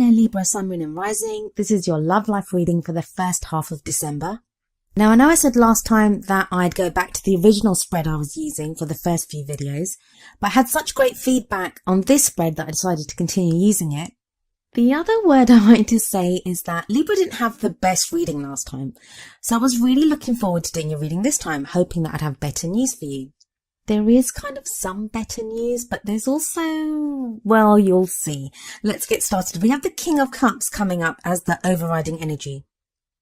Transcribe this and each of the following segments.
there, Libra, Sun, Moon and Rising. This is your love life reading for the first half of December. Now, I know I said last time that I'd go back to the original spread I was using for the first few videos, but I had such great feedback on this spread that I decided to continue using it. The other word I wanted to say is that Libra didn't have the best reading last time, so I was really looking forward to doing your reading this time, hoping that I'd have better news for you. There is kind of some better news, but there's also, well, you'll see. Let's get started. We have the King of Cups coming up as the overriding energy.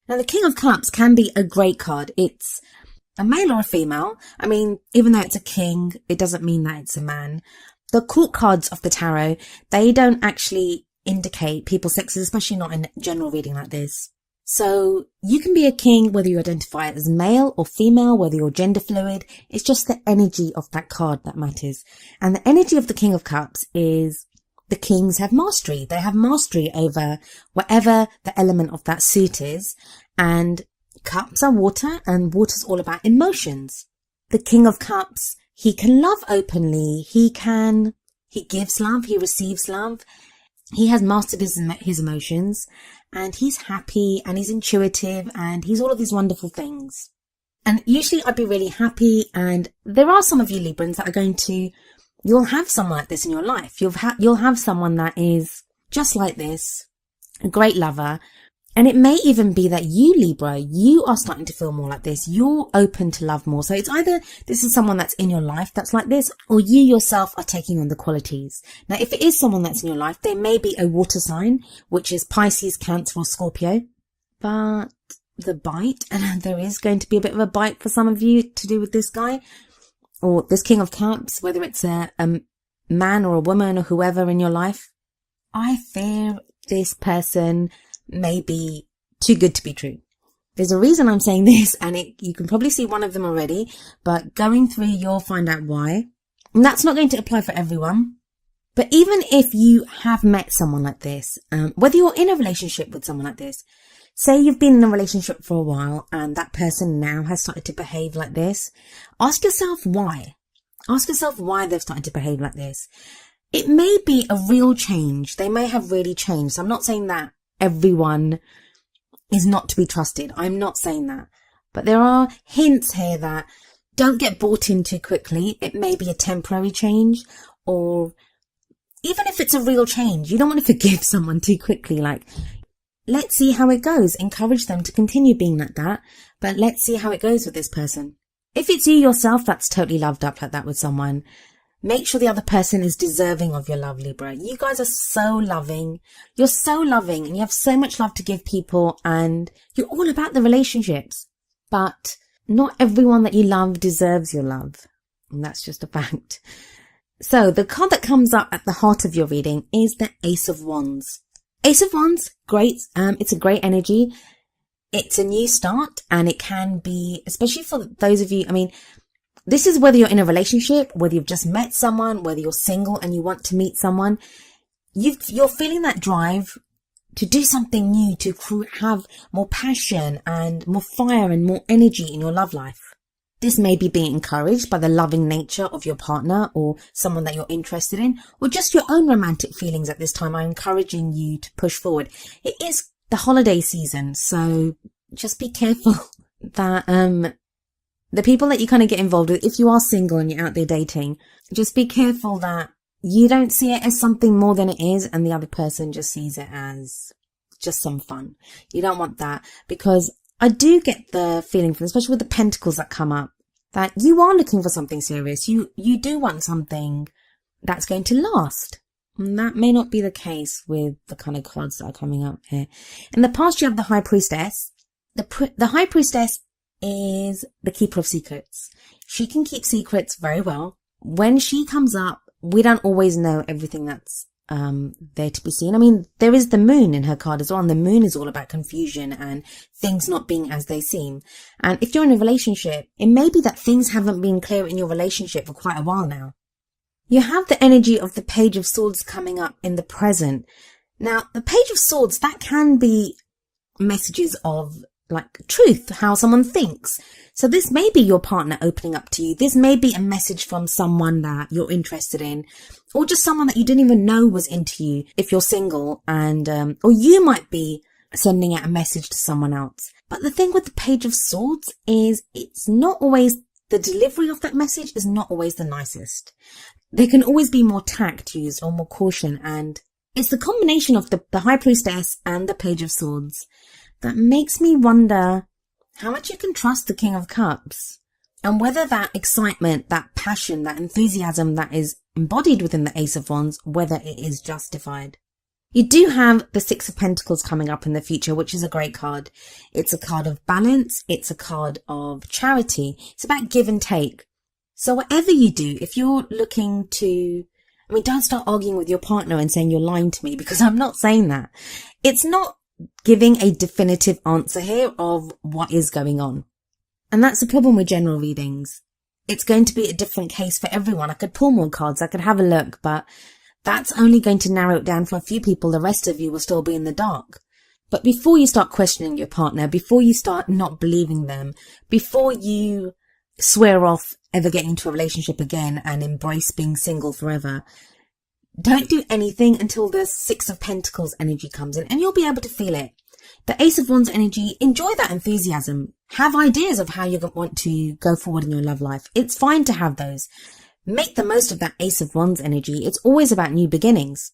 Now, the King of Cups can be a great card. It's a male or a female. I mean, even though it's a king, it doesn't mean that it's a man. The court cards of the tarot, they don't actually indicate people's sexes, especially not in general reading like this. So you can be a king whether you identify as male or female, whether you're gender fluid. It's just the energy of that card that matters. And the energy of the King of Cups is the kings have mastery. They have mastery over whatever the element of that suit is. And cups are water, and water's all about emotions. The King of Cups, he can love openly. He gives love. He receives love. He has mastered his emotions, and he's happy, and he's intuitive, and he's all of these wonderful things. And usually I'd be really happy, and there are some of you Librans that are going to, you'll have someone like this in your life. You'll have someone that is just like this, a great lover. And it may even be that you, Libra, you are starting to feel more like this. You're open to love more. So it's either this is someone that's in your life that's like this, or you yourself are taking on the qualities. Now, if it is someone that's in your life, there may be a water sign, which is Pisces, Cancer or Scorpio. But the bite, and there is going to be a bit of a bite for some of you to do with this guy, or this King of Cups, whether it's a man or a woman or whoever in your life. I fear this person may be too good to be true. There's a reason I'm saying this, and you can probably see one of them already, but going through, you'll find out why. And that's not going to apply for everyone. But even if you have met someone like this, whether you're in a relationship with someone like this, say you've been in a relationship for a while and that person now has started to behave like this, ask yourself why. Ask yourself why they've started to behave like this. It may be a real change. They may have really changed. So I'm not saying that everyone is not to be trusted. I'm not saying that. But there are hints here that don't get bought in too quickly. It may be a temporary change, or even if it's a real change, you don't want to forgive someone too quickly. Like, let's see how it goes. Encourage them to continue being like that, but let's see how it goes with this person. If it's you yourself that's totally loved up like that with someone, make sure the other person is deserving of your love, Libra. You guys are so loving. You're so loving, and you have so much love to give people, and you're all about the relationships. But not everyone that you love deserves your love. And that's just a fact. So the card that comes up at the heart of your reading is the Ace of Wands. Ace of Wands, great. It's a great energy. It's a new start, and it can be, especially for those of you, I mean, this is whether you're in a relationship, whether you've just met someone, whether you're single and you want to meet someone. You're feeling that drive to do something new, to have more passion and more fire and more energy in your love life. This may be being encouraged by the loving nature of your partner or someone that you're interested in, or just your own romantic feelings at this time are encouraging you to push forward. It is the holiday season, so just be careful that the people that you kind of get involved with, if you are single and you're out there dating, just be careful that you don't see it as something more than it is, and the other person just sees it as just some fun. You don't want that, because I do get the feeling, from, especially with the pentacles that come up, that you are looking for something serious. You do want something that's going to last. And that may not be the case with the kind of cards that are coming up here. In the past, you have the High Priestess. The High Priestess is the keeper of secrets. She can keep secrets very well. When she comes up, we don't always know everything that's there to be seen. I mean, there is the moon in her card as well, and the moon is all about confusion and things not being as they seem. And if you're in a relationship, it may be that things haven't been clear in your relationship for quite a while now. You have the energy of the Page of Swords coming up in the present. Now, the Page of Swords, that can be messages of like truth, how someone thinks. So this may be your partner opening up to you. This may be a message from someone that you're interested in, or just someone that you didn't even know was into you if you're single, and or you might be sending out a message to someone else. But the thing with the Page of Swords is it's not always, the delivery of that message is not always the nicest. There can always be more tact used or more caution, and it's the combination of the High Priestess and the Page of Swords that makes me wonder how much you can trust the King of Cups, and whether that excitement, that passion, that enthusiasm that is embodied within the Ace of Wands, whether it is justified. You do have the Six of Pentacles coming up in the future, which is a great card. It's a card of balance. It's a card of charity. It's about give and take. So whatever you do, if you're looking to, don't start arguing with your partner and saying you're lying to me, because I'm not saying that. It's not giving a definitive answer here of what is going on. And that's the problem with general readings. It's going to be a different case for everyone. I could pull more cards. I could have a look, but that's only going to narrow it down for a few people. The rest of you will still be in the dark. But before you start questioning your partner, before you start not believing them, before you swear off ever getting into a relationship again and embrace being single forever, don't do anything until the Six of Pentacles energy comes in, and you'll be able to feel it. The Ace of Wands energy, enjoy that enthusiasm. Have ideas of how you want to go forward in your love life. It's fine to have those. Make the most of that Ace of Wands energy. It's always about new beginnings.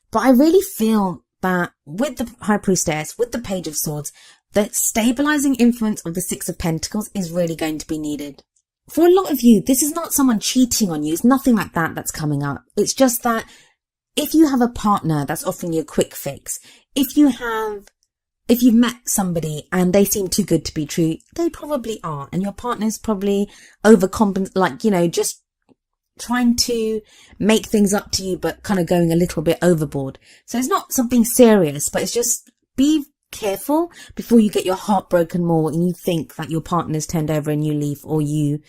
But I really feel that with the High Priestess, with the Page of Swords, the stabilizing influence of the Six of Pentacles is really going to be needed. For a lot of you, this is not someone cheating on you. It's nothing like that that's coming up. It's just that if you have a partner that's offering you a quick fix, if you've met somebody and they seem too good to be true, they probably are. And your partner's probably just trying to make things up to you, but kind of going a little bit overboard. So it's not something serious, but it's just be careful before you get your heart broken more and you think that your partner's turned over a new leaf, or you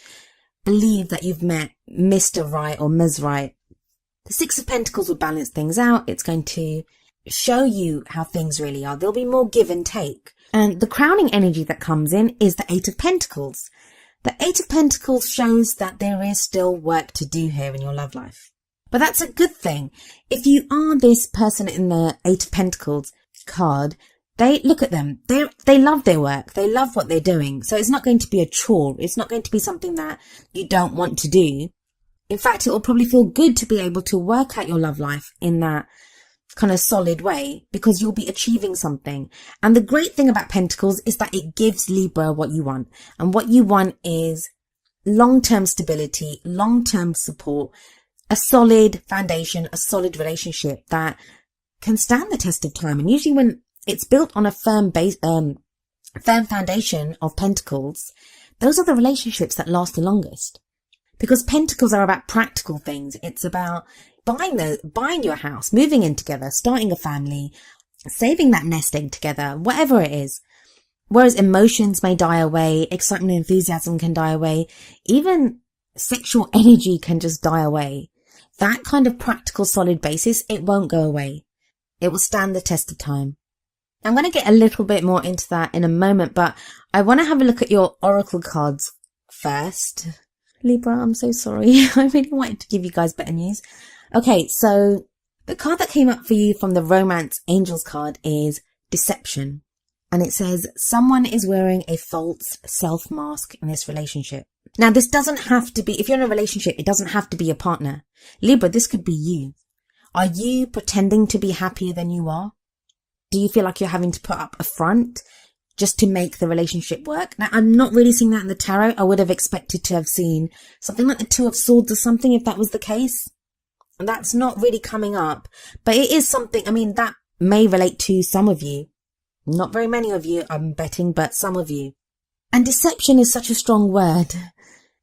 believe that you've met Mr. Right or Ms. Right. The Six of Pentacles will balance things out. It's going to show you how things really are. There'll be more give and take. And the crowning energy that comes in is the Eight of Pentacles. The Eight of Pentacles shows that there is still work to do here in your love life. But that's a good thing. If you are this person in the Eight of Pentacles card, they look at them. They love their work. They love what they're doing. So it's not going to be a chore. It's not going to be something that you don't want to do. In fact, it will probably feel good to be able to work out your love life in that kind of solid way, because you'll be achieving something. And the great thing about Pentacles is that it gives Libra what you want. And what you want is long-term stability, long-term support, a solid foundation, a solid relationship that can stand the test of time. And usually when it's built on a firm foundation of Pentacles, those are the relationships that last the longest. Because Pentacles are about practical things. It's about buying your house, moving in together, starting a family, saving that nest egg together, whatever it is. Whereas emotions may die away, excitement and enthusiasm can die away, even sexual energy can just die away. That kind of practical solid basis, it won't go away. It will stand the test of time. I'm going to get a little bit more into that in a moment, but I want to have a look at your oracle cards first. Libra, I'm so sorry. I really wanted to give you guys better news. Okay, so the card that came up for you from the Romance Angels card is Deception. And it says, someone is wearing a false self-mask in this relationship. Now, this doesn't have to be, if you're in a relationship, it doesn't have to be your partner. Libra, this could be you. Are you pretending to be happier than you are? Do you feel like you're having to put up a front just to make the relationship work? Now, I'm not really seeing that in the tarot. I would have expected to have seen something like the Two of Swords or something if that was the case. And that's not really coming up. But it is something, that may relate to some of you. Not very many of you, I'm betting, but some of you. And deception is such a strong word.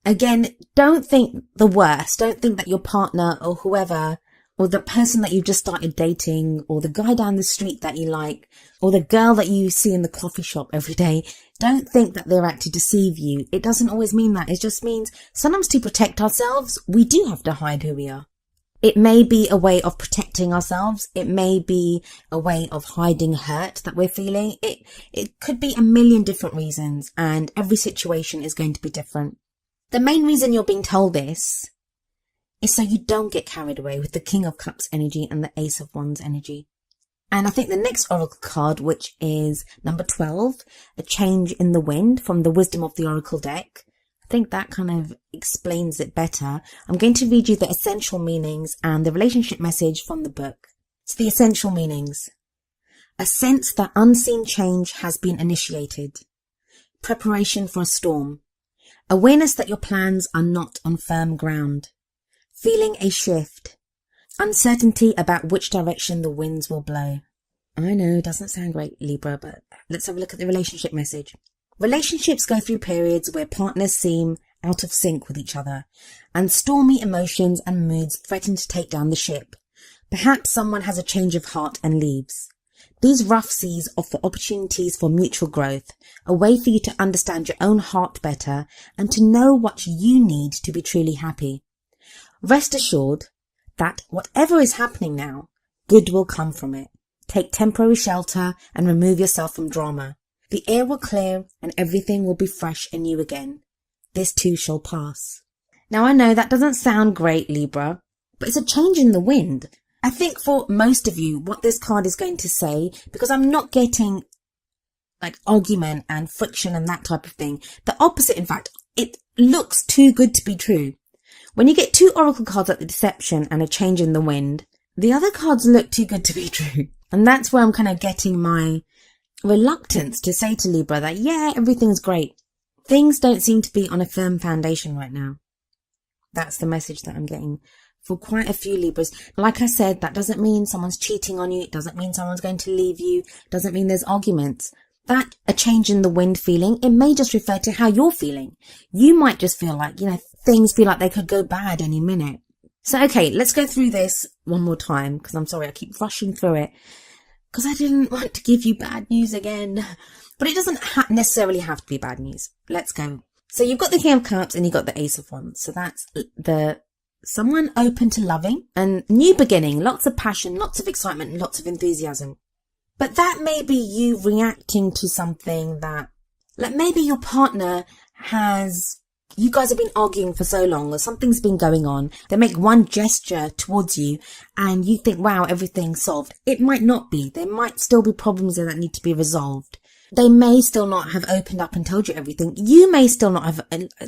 Again, don't think the worst. Don't think that your partner or whoever, or the person that you just started dating, or the guy down the street that you like, or the girl that you see in the coffee shop every day, don't think that they're out to deceive you. It doesn't always mean that. It just means sometimes to protect ourselves, we do have to hide who we are. It may be a way of protecting ourselves. It may be a way of hiding hurt that we're feeling. It could be a million different reasons, and every situation is going to be different. The main reason you're being told this is so you don't get carried away with the King of Cups energy and the Ace of Wands energy. And I think the next oracle card, which is number 12, a change in the wind from the Wisdom of the Oracle deck, I think that kind of explains it better. I'm going to read you the essential meanings and the relationship message from the book. So the essential meanings. A sense that unseen change has been initiated. Preparation for a storm. Awareness that your plans are not on firm ground. Feeling a shift. Uncertainty about which direction the winds will blow. I know, doesn't sound great, Libra, but let's have a look at the relationship message. Relationships go through periods where partners seem out of sync with each other, and stormy emotions and moods threaten to take down the ship. Perhaps someone has a change of heart and leaves. These rough seas offer opportunities for mutual growth, a way for you to understand your own heart better and to know what you need to be truly happy. Rest assured that whatever is happening now, good will come from it. Take temporary shelter and remove yourself from drama. The air will clear and everything will be fresh and new again. This too shall pass. Now I know that doesn't sound great, Libra, but it's a change in the wind. I think for most of you, what this card is going to say, because I'm not getting like argument and friction and that type of thing. The opposite, in fact, it looks too good to be true. When you get two oracle cards like the deception and a change in the wind, the other cards look too good to be true. And that's where I'm kind of getting my reluctance to say to Libra that, yeah, everything's great. Things don't seem to be on a firm foundation right now. That's the message that I'm getting for quite a few Libras. Like I said, that doesn't mean someone's cheating on you. It doesn't mean someone's going to leave you. It doesn't mean there's arguments. That a change in the wind feeling, it may just refer to how you're feeling. You might just feel like, things feel like they could go bad any minute. So, okay, let's go through this one more time, because I'm sorry, I keep rushing through it, because I didn't want to give you bad news again. But it doesn't necessarily have to be bad news. Let's go. So you've got the King of Cups and you've got the Ace of Wands. So that's someone open to loving and new beginning, lots of passion, lots of excitement, and lots of enthusiasm. But that may be you reacting to something that, like maybe your partner you guys have been arguing for so long, or something's been going on. They make one gesture towards you and you think, wow, everything's solved. It might not be. There might still be problems there that need to be resolved. They may still not have opened up and told you everything. You may still not have,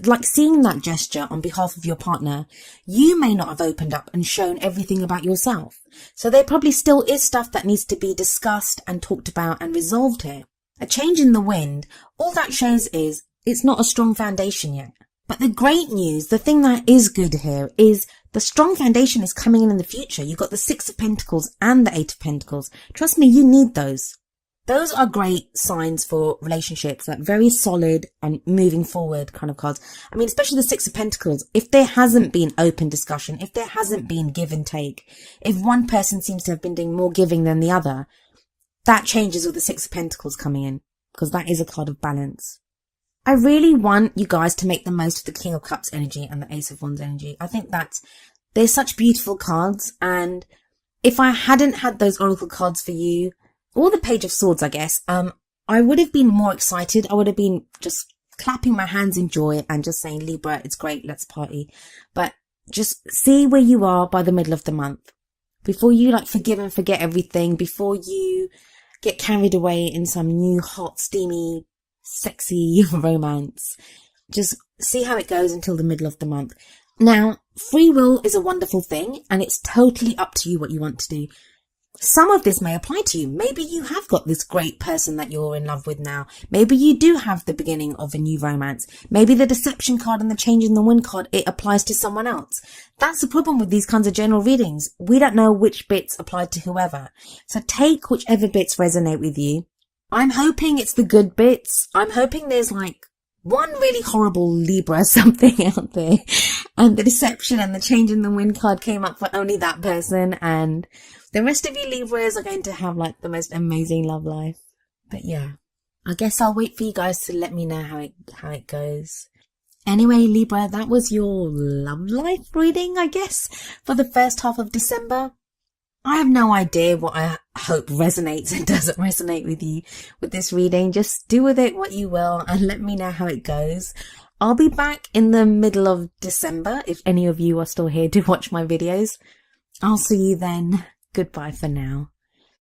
like seeing that gesture on behalf of your partner, you may not have opened up and shown everything about yourself. So there probably still is stuff that needs to be discussed and talked about and resolved here. A change in the wind, all that shows is it's not a strong foundation yet. But the great news, the thing that is good here, is the strong foundation is coming in the future. You've got the Six of Pentacles and the Eight of Pentacles. Trust me, you need those. Those are great signs for relationships, like very solid and moving forward kind of cards. I mean, especially the Six of Pentacles. If there hasn't been open discussion, if there hasn't been give and take, if one person seems to have been doing more giving than the other, that changes with the Six of Pentacles coming in, because that is a card of balance. I really want you guys to make the most of the King of Cups energy and the Ace of Wands energy. I think that they're such beautiful cards, and if I hadn't had those oracle cards for you, or the Page of Swords, I guess, I would have been more excited. I would have been just clapping my hands in joy and just saying, Libra, it's great, let's party. But just see where you are by the middle of the month. Before you forgive and forget everything, before you get carried away in some new hot, steamy, sexy romance. Just see how it goes until the middle of the month. Now, free will is a wonderful thing, and it's totally up to you what you want to do. Some of this may apply to you. Maybe you have got this great person that you're in love with now. Maybe you do have the beginning of a new romance. Maybe the deception card and the change in the wind card, it applies to someone else. That's the problem with these kinds of general readings. We don't know which bits apply to whoever. So take whichever bits resonate with you. I'm hoping it's the good bits. I'm hoping there's one really horrible Libra something out there, and the deception and the change in the wind card came up for only that person, and the rest of you Libras are going to have the most amazing love life. But yeah, I guess I'll wait for you guys to let me know how it goes. Anyway, Libra, that was your love life reading, I guess, for the first half of December. I have no idea what I hope resonates and doesn't resonate with you with this reading. Just do with it what you will and let me know how it goes. I'll be back in the middle of December if any of you are still here to watch my videos. I'll see you then. Goodbye for now.